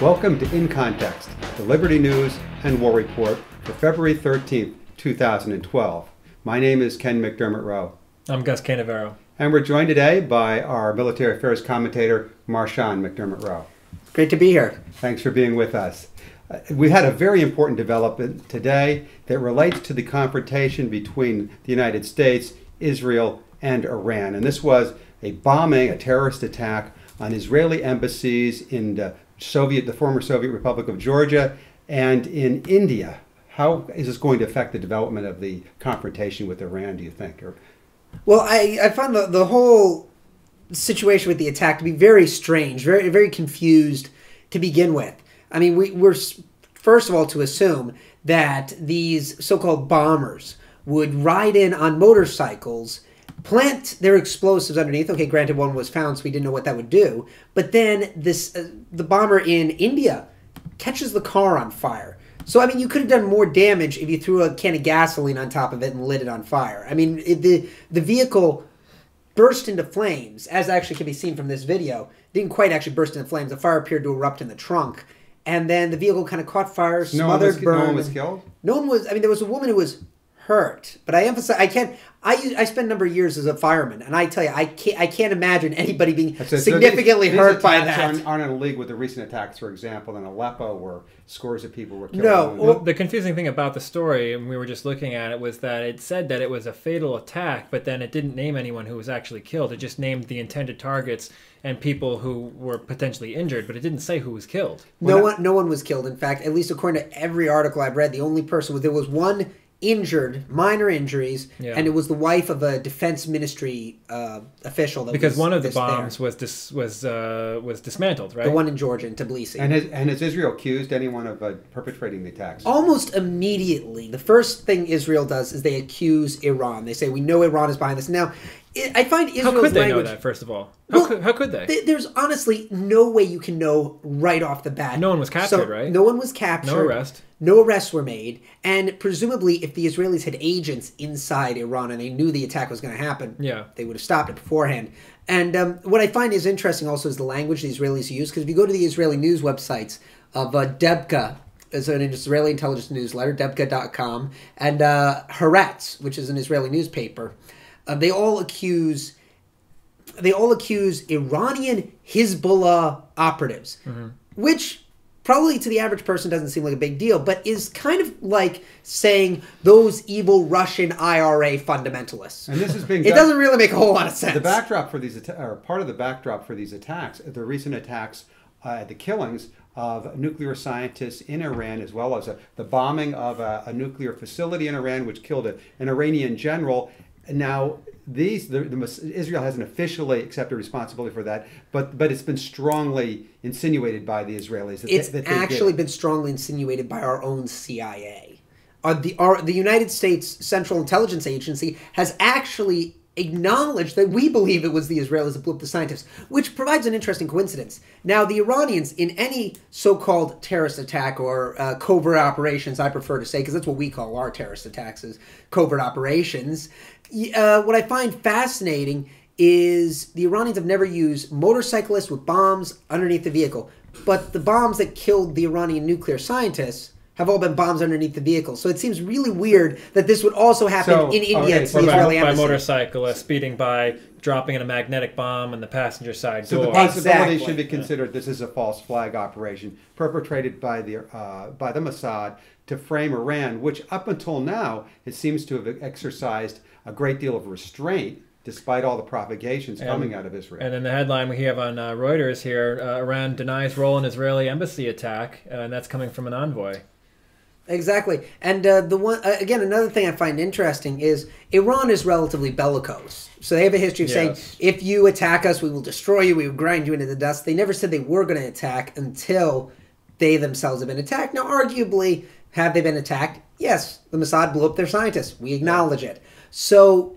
Welcome to In Context, the Liberty News and War Report for February 13th, 2012. My name is Ken McDermott Rowe. I'm Gus Canavero. And we're joined today by our military affairs commentator, Marchand McDermott Rowe. Great to be here. Thanks for being with us. We had a very important development today that relates to the confrontation between the United States, Israel, and Iran. And this was a bombing, a terrorist attack on Israeli embassies in the former Soviet Republic of Georgia and in India. How is this going to affect the development of the confrontation with Iran, do you think? Well, I found the whole situation with the attack to be very strange, very, very confused to begin with. I mean, we're first of all to assume that these so-called bombers would ride in on motorcycles, plant their explosives underneath. Okay, granted, one was found, so we didn't know what that would do. But then the bomber in India catches the car on fire. So, I mean, you could have done more damage if you threw a can of gasoline on top of it and lit it on fire. I mean, the vehicle burst into flames, as actually can be seen from this video. It didn't quite actually burst into flames. The fire appeared to erupt in the trunk. And then the vehicle kind of caught fire, smothered, burned. No one was killed? No one was. I mean, there was a woman who was hurt. But I emphasize, I spent a number of years as a fireman, and I tell you, I can't imagine anybody being significantly hurt by that. Aren't in a league with the recent attacks, for example, in Aleppo, where scores of people were killed. No. Well, the confusing thing about the story, and we were just looking at it, was that it said that it was a fatal attack, but then it didn't name anyone who was actually killed. It just named the intended targets and people who were potentially injured, but it didn't say who was killed. No one was killed. In fact, at least according to every article I've read, the only person there was one injured, minor injuries, and it was the wife of a defense ministry official. Because one of the bombs was dismantled, right? The one in Georgia, in Tbilisi. And has Israel accused anyone of perpetrating the attacks? Almost immediately. The first thing Israel does is they accuse Iran. They say, we know Iran is behind this. Now, I find Israel's How could they language, know that, first of all? How could they? There's honestly no way you can know right off the bat. No one was captured, right? No one was captured. No arrest. No arrests were made. And presumably, if the Israelis had agents inside Iran and they knew the attack was going to happen, they would have stopped it beforehand. And what I find is interesting also is the language the Israelis use. Because if you go to the Israeli news websites of Debka, is an Israeli intelligence newsletter, Debka.com, and Haaretz, which is an Israeli newspaper, they all accuse Iranian Hizbollah operatives, which probably to the average person doesn't seem like a big deal, but is kind of like saying those evil Russian IRA fundamentalists. And this is being it doesn't really make a whole lot of sense. The backdrop for these part of the backdrop for these attacks, the recent attacks, the killings of nuclear scientists in Iran, as well as the bombing of a nuclear facility in Iran, which killed an Iranian general. Now, Israel hasn't officially accepted responsibility for that, but it's been strongly insinuated by the Israelis. It's actually been strongly insinuated by our own CIA. The United States Central Intelligence Agency has actually acknowledged that we believe it was the Israelis that blew up the scientists, which provides an interesting coincidence. Now, the Iranians, in any so-called terrorist attack or covert operations, I prefer to say, because that's what we call our terrorist attacks, is covert operations. What I find fascinating is the Iranians have never used motorcyclists with bombs underneath the vehicle, but the bombs that killed the Iranian nuclear scientists have all been bombs underneath the vehicle. So it seems really weird that this would also happen in India. It's the Israeli embassy. By motorcyclists speeding by, dropping in a magnetic bomb in the passenger side door. So the possibility should be considered this is a false flag operation perpetrated by the Mossad to frame Iran, which up until now it seems to have exercised a great deal of restraint despite all the propagations coming out of Israel. And then the headline we have on Reuters here, Iran denies role in Israeli embassy attack, and that's coming from an envoy. Exactly. And again, another thing I find interesting is Iran is relatively bellicose. So they have a history of saying, if you attack us, we will destroy you, we will grind you into the dust. They never said they were going to attack until they themselves have been attacked. Now, arguably, have they been attacked? Yes, the Mossad blew up their scientists. We acknowledge it. So,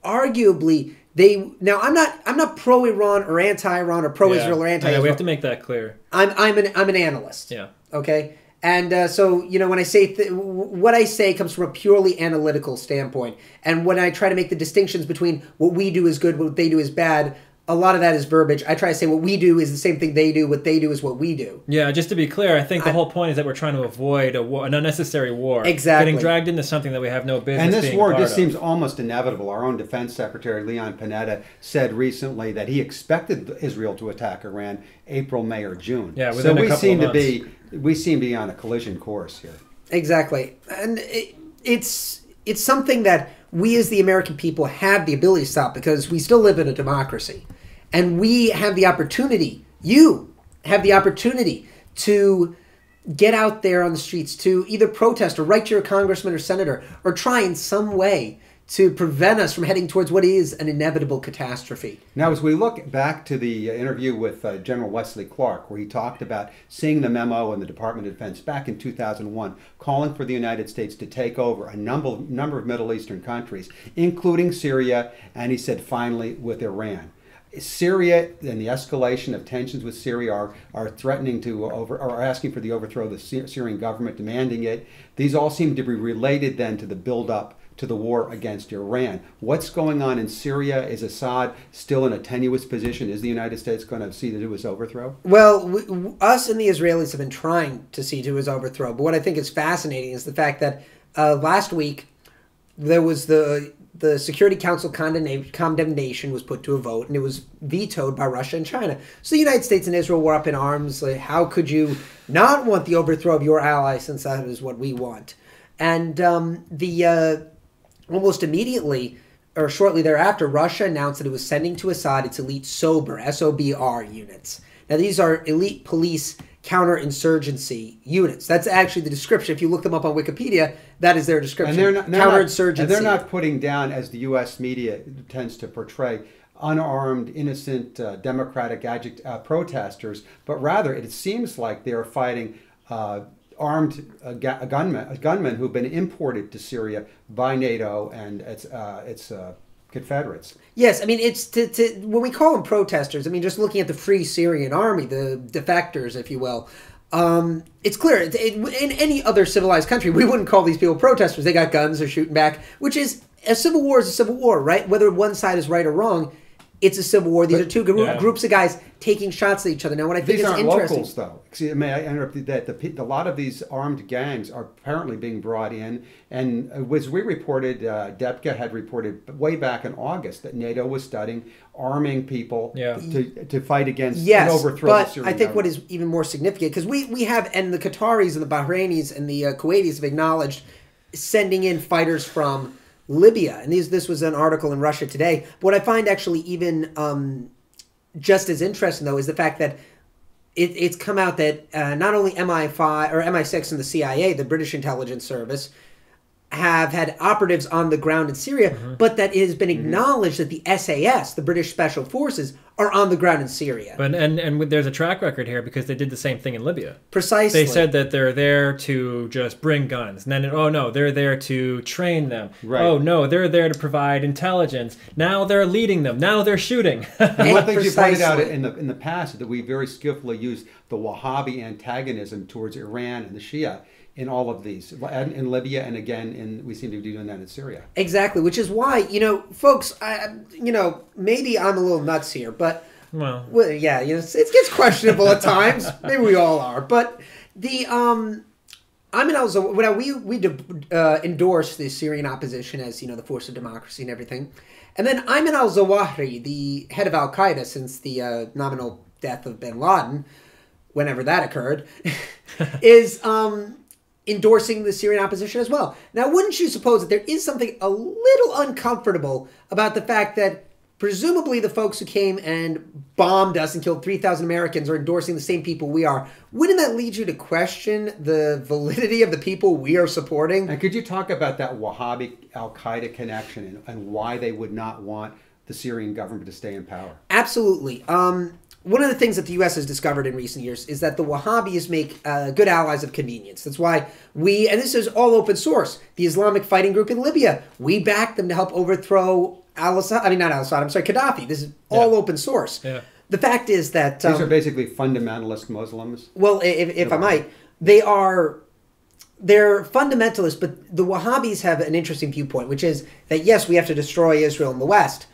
arguably, I'm not pro-Iran or anti-Iran or pro-Israel or anti-Israel. We have to make that clear. I'm an analyst. Yeah. Okay? And so, when I say what I say comes from a purely analytical standpoint. And when I try to make the distinctions between what we do is good, what they do is bad, a lot of that is verbiage. I try to say what we do is the same thing they do. What they do is what we do. Yeah, just to be clear, I think the whole point is that we're trying to avoid an unnecessary war. Exactly. Getting dragged into something that we have no business And this being war part just of. seems almost inevitable. Our own Defense Secretary, Leon Panetta, said recently that he expected Israel to attack Iran April, May, or June. Yeah, so within a we couple seem of to months. we seem to be on a collision course here. Exactly. And it's something that we as the American people have the ability to stop because we still live in a democracy. And we have the opportunity, you have the opportunity to get out there on the streets to either protest or write to your congressman or senator or try in some way to prevent us from heading towards what is an inevitable catastrophe. Now, as we look back to the interview with General Wesley Clark, where he talked about seeing the memo in the Department of Defense back in 2001, calling for the United States to take over a number of Middle Eastern countries, including Syria, and he said finally with Iran. Syria and the escalation of tensions with Syria are threatening to are asking for the overthrow of the Syrian government, demanding it. These all seem to be related then to the buildup to the war against Iran. What's going on in Syria? Is Assad still in a tenuous position? Is the United States going to see to his overthrow? Well, us and the Israelis have been trying to see to his overthrow. But what I think is fascinating is the fact that last week there was the Security Council condemnation was put to a vote, and it was vetoed by Russia and China. So the United States and Israel were up in arms. Like, how could you not want the overthrow of your ally since that is what we want? And almost immediately, or shortly thereafter, Russia announced that it was sending to Assad its elite SOBR, S-O-B-R units. Now, these are elite police counterinsurgency units. That's actually the description. If you look them up on Wikipedia, that is their description. And they're counterinsurgency. And they're not putting down, as the U.S. media tends to portray, unarmed, innocent, democratic protesters, but rather it seems like they are fighting armed gunmen who've been imported to Syria by NATO and its Confederates. Yes, I mean, it's when we call them protesters, I mean, just looking at the Free Syrian Army, the defectors, if you will, it's clear. In any other civilized country, we wouldn't call these people protesters. They got guns, they're shooting back, which is, a civil war is a civil war, right? Whether one side is right or wrong, it's a civil war. These are two groups of guys taking shots at each other. Now, what I think these is aren't interesting... locals, though. Excuse me, I interrupt that. A lot of these armed gangs are apparently being brought in. And as we reported, DEPCA had reported way back in August that NATO was studying arming people to fight against and overthrow the Syrian but I think government. what is even more significant, because we have, and the Qataris and the Bahrainis and the Kuwaitis have acknowledged sending in fighters from Libya, and this was an article in Russia Today. But what I find actually even just as interesting, though, is the fact that it's come out that not only MI5 or MI6 and the CIA, the British intelligence service, have had operatives on the ground in Syria, but that it has been acknowledged that the SAS, the British Special Forces, are on the ground in Syria. But and there's a track record here because they did the same thing in Libya. Precisely. They said that they're there to just bring guns. And then, oh no, they're there to train them. Right. Oh no, they're there to provide intelligence. Now they're leading them. Now they're shooting. And one thing you pointed out Precisely. in the past is that we very skillfully used the Wahhabi antagonism towards Iran and the Shia in all of these, in Libya, and again, we seem to be doing that in Syria. Exactly, which is why, folks, maybe I'm a little nuts here, but, well yeah, it gets questionable at times. Maybe we all are. But the, Ayman al-Zawahiri, we endorse the Syrian opposition as, the force of democracy and everything. And then Ayman al-Zawahiri, the head of al-Qaeda since the nominal death of bin Laden, whenever that occurred, is endorsing the Syrian opposition as well. Now, wouldn't you suppose that there is something a little uncomfortable about the fact that presumably the folks who came and bombed us and killed 3,000 Americans are endorsing the same people we are? Wouldn't that lead you to question the validity of the people we are supporting? And could you talk about that Wahhabi al-Qaeda connection and why they would not want the Syrian government to stay in power? Absolutely. One of the things that the U.S. has discovered in recent years is that the Wahhabis make good allies of convenience. That's why and this is all open source, the Islamic Fighting Group in Libya, we backed them to help overthrow Gaddafi. This is all open source. Yeah. The fact is that... these are basically fundamentalist Muslims? Well, if I might, they're fundamentalists, but the Wahhabis have an interesting viewpoint, which is that, yes, we have to destroy Israel in the West,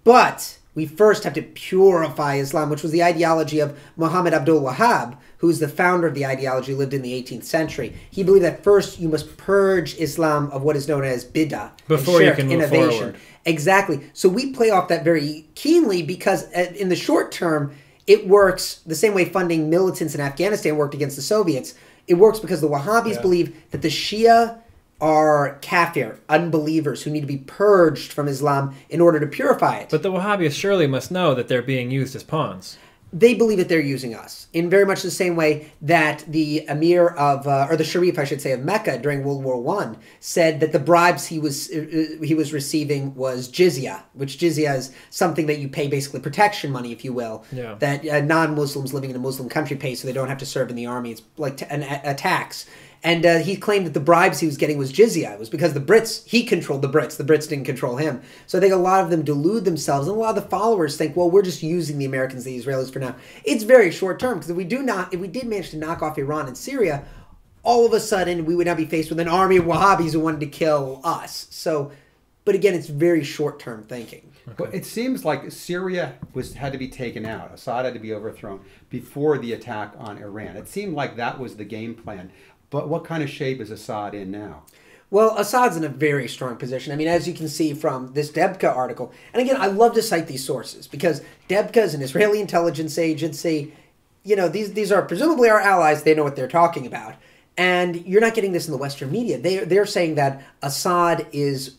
but we first have to purify Islam, which was the ideology of Muhammad Abdul Wahhab, who's the founder of the ideology, lived in the 18th century. He believed that first you must purge Islam of what is known as bid'ah. Before you can move forward. Exactly. So we play off that very keenly because in the short term, it works the same way funding militants in Afghanistan worked against the Soviets. It works because the Wahhabis believe that the Shia are kafir, unbelievers who need to be purged from Islam in order to purify it. But the Wahhabis surely must know that they're being used as pawns. They believe that they're using us in very much the same way that the Emir of, or the Sharif, I should say, of Mecca during World War I said that the bribes he was receiving was jizya, which jizya is something that you pay, basically protection money, if you will, that non-Muslims living in a Muslim country pay so they don't have to serve in the army. It's like a tax. And he claimed that the bribes he was getting was jizya. It was because the Brits, he controlled the Brits. The Brits didn't control him. So I think a lot of them delude themselves. And a lot of the followers think, well, we're just using the Americans, the Israelis for now. It's very short term because if we did manage to knock off Iran and Syria, all of a sudden we would now be faced with an army of Wahhabis who wanted to kill us. So, but again, it's very short term thinking. Okay. Well, it seems like Syria had to be taken out. Assad had to be overthrown before the attack on Iran. It seemed like that was the game plan. But what kind of shape is Assad in now? Well, Assad's in a very strong position. I mean, as you can see from this Debka article, and again, I love to cite these sources because Debka is an Israeli intelligence agency. You know, these are presumably our allies. They know what they're talking about. And you're not getting this in the Western media. They're saying that Assad is,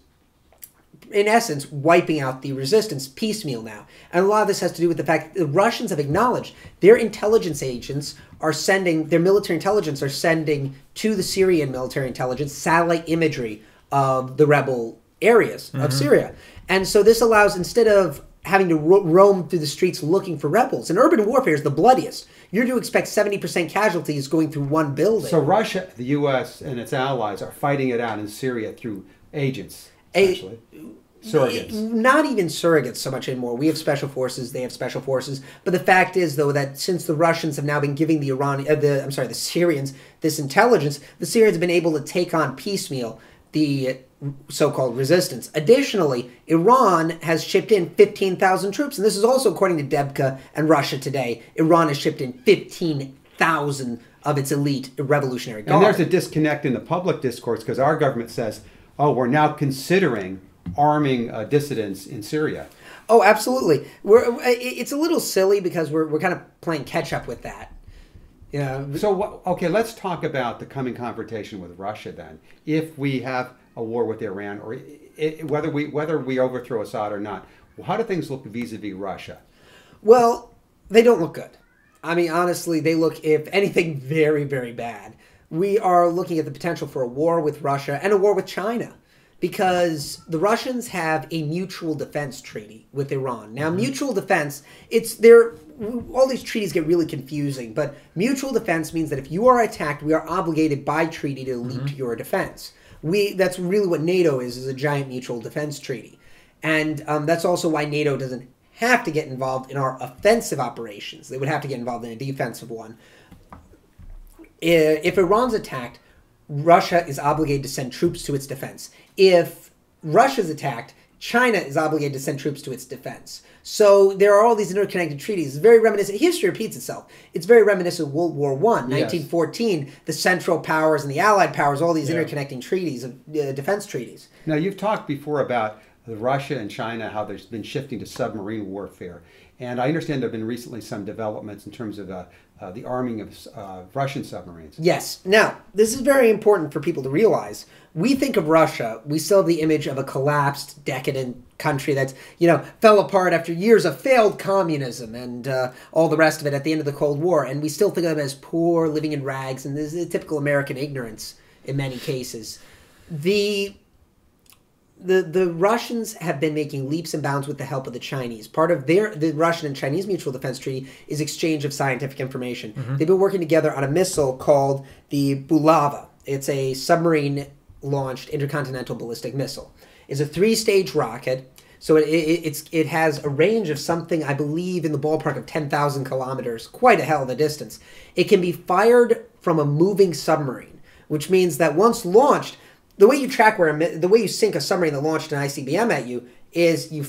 in essence, wiping out the resistance piecemeal now. And a lot of this has to do with the fact that the Russians have acknowledged their intelligence agents are sending, their military intelligence are sending to the Syrian military intelligence satellite imagery of the rebel areas of Syria. And so this allows, instead of having to roam through the streets looking for rebels, and urban warfare is the bloodiest. You're to expect 70% casualties going through one building. So Russia, the U.S., and its allies are fighting it out in Syria through agents, essentially. Surrogates. Not even surrogates so much anymore. We have special forces, they have special forces. But the fact is, though, that since the Russians have now been giving the Syrians this intelligence, the Syrians have been able to take on piecemeal the so-called resistance. Additionally, Iran has shipped in 15,000 troops, and this is also according to Debka and Russia Today. Iran has shipped in 15,000 of its elite revolutionary guard. And there's a disconnect in the public discourse because our government says, oh, we're now considering arming dissidents in Syria. Oh, absolutely. It's a little silly because we're kind of playing catch up with that. Yeah. So okay, let's talk about the coming confrontation with Russia then. If we have a war with Iran, or whether we overthrow Assad or not, how do things look vis-a-vis Russia? Well, they don't look good. I mean, honestly, they look, if anything, very, very bad. We are looking at the potential for a war with Russia and a war with China, because the Russians have a mutual defense treaty with Iran. Now, mutual defense, all these treaties get really confusing, but mutual defense means that if you are attacked, we are obligated by treaty to leap to your defense. That's really what NATO is a giant mutual defense treaty. And that's also why NATO doesn't have to get involved in our offensive operations. They would have to get involved in a defensive one. If Iran's attacked, Russia is obligated to send troops to its defense. If Russia's attacked, China is obligated to send troops to its defense. So there are all these interconnected treaties. It's very reminiscent. History repeats itself. It's very reminiscent of World War I, 1914, the Central Powers and the Allied Powers, all these interconnecting treaties, defense treaties. Now, you've talked before about Russia and China, how there's been shifting to submarine warfare. And I understand there have been recently some developments in terms of the arming of Russian submarines. Yes. Now, this is very important for people to realize. We think of Russia, we still have the image of a collapsed, decadent country that's, fell apart after years of failed communism and all the rest of it at the end of the Cold War. And we still think of them as poor, living in rags, and this is a typical American ignorance in many cases. The Russians have been making leaps and bounds with the help of the Chinese. Part of the Russian and Chinese Mutual Defense Treaty is exchange of scientific information. They've been working together on a missile called the bulava. It's a submarine-launched intercontinental ballistic missile. It's a 3-stage rocket, so it has a range of something, I believe, in the ballpark of 10,000 kilometers, quite a hell of a distance. It can be fired from a moving submarine, which means that once launched, the way you sink a submarine that launched an ICBM at you, is you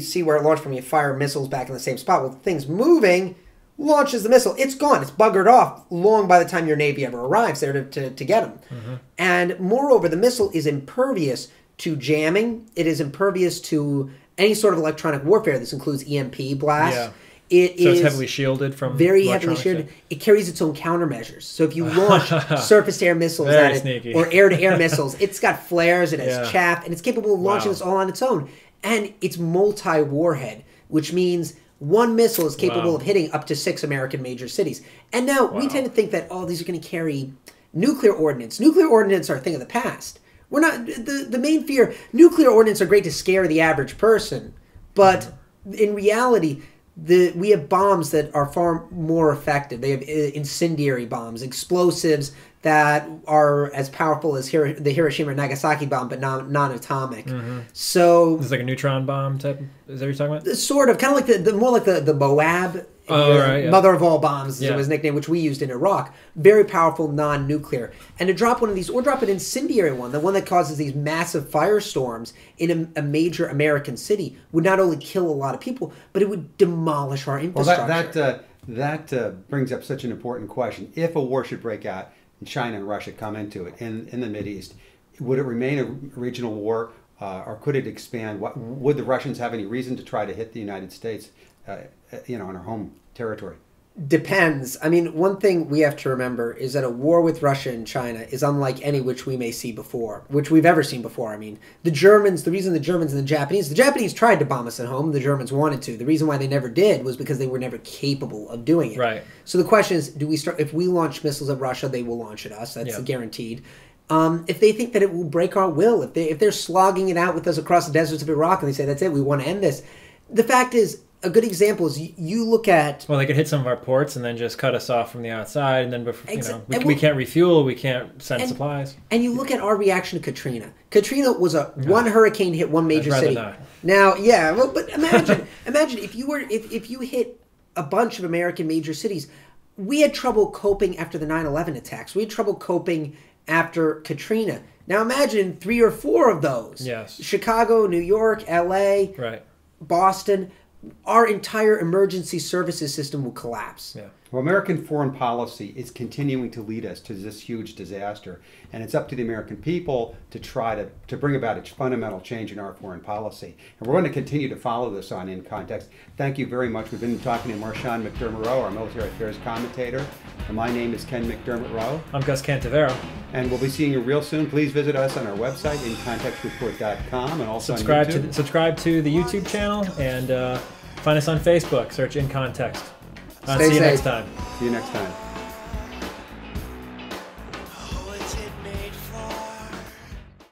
see where it launched from, you fire missiles back in the same spot. Well, things moving launches the missile. It's gone. It's buggered off long by the time your Navy ever arrives there to get them. Mm-hmm. And moreover, the missile is impervious to jamming. It is impervious to any sort of electronic warfare. This includes EMP blasts. Yeah. It's heavily shielded from very heavily shielded. Yeah. It carries its own countermeasures. So if you launch surface-to-air missiles at it, sneaky. or air-to-air missiles, it's got flares, it has chaff, and it's capable of launching this all on its own. And it's multi-warhead, which means one missile is capable of hitting up to 6 American major cities. And now we tend to think that, these are going to carry nuclear ordnance. Nuclear ordnance are a thing of the past. We're not the main fear. Nuclear ordnance are great to scare the average person, but in reality, we have bombs that are far more effective. They have incendiary bombs, explosives that are as powerful as the Hiroshima and Nagasaki bomb, but non-atomic. Mm-hmm. So it's like a neutron bomb type. Is that what you're talking about? Sort of, kind of like the more like the Moab. Mother of all bombs, as it was nicknamed, which we used in Iraq. Very powerful, non-nuclear. And to drop one of these, or drop an incendiary one, the one that causes these massive firestorms in a major American city, would not only kill a lot of people, but it would demolish our infrastructure. Well, that brings up such an important question. If a war should break out and China and Russia come into it in the Mideast, would it remain a regional war, or could it expand? Would the Russians have any reason to try to hit the United States, in our home territory? Depends. I mean, one thing we have to remember is that a war with Russia and China is unlike any which we've ever seen before. I mean, the reason the Germans and the Japanese tried to bomb us at home. The Germans wanted to. The reason why they never did was because they were never capable of doing it. Right. So the question is, if we launch missiles at Russia, they will launch at us. That's guaranteed. If they think that it will break our will, if they're slogging it out with us across the deserts of Iraq and they say, that's it, we want to end this. The fact is, a good example is you look at... Well, they could hit some of our ports and then just cut us off from the outside, and then we can't refuel, we can't send supplies. And you look at our reaction to Katrina. Katrina was one hurricane hit one major city. Not. Now, but imagine if you hit a bunch of American major cities. We had trouble coping after the 9/11 attacks. We had trouble coping after Katrina. Now imagine 3 or 4 of those. Yes. Chicago, New York, L.A., Boston. Our entire emergency services system will collapse. Yeah. Well, American foreign policy is continuing to lead us to this huge disaster, and it's up to the American people to try to bring about a fundamental change in our foreign policy. And we're going to continue to follow this on In Context. Thank you very much. We've been talking to Marchand McDermott-Rowe, our military affairs commentator. And my name is Ken McDermott-Rowe. I'm Gus Cantavero. And we'll be seeing you real soon. Please visit us on our website, incontextreport.com, and also subscribe on YouTube. Subscribe to the YouTube channel, and find us on Facebook. Search In Context. See you next time. See you next time.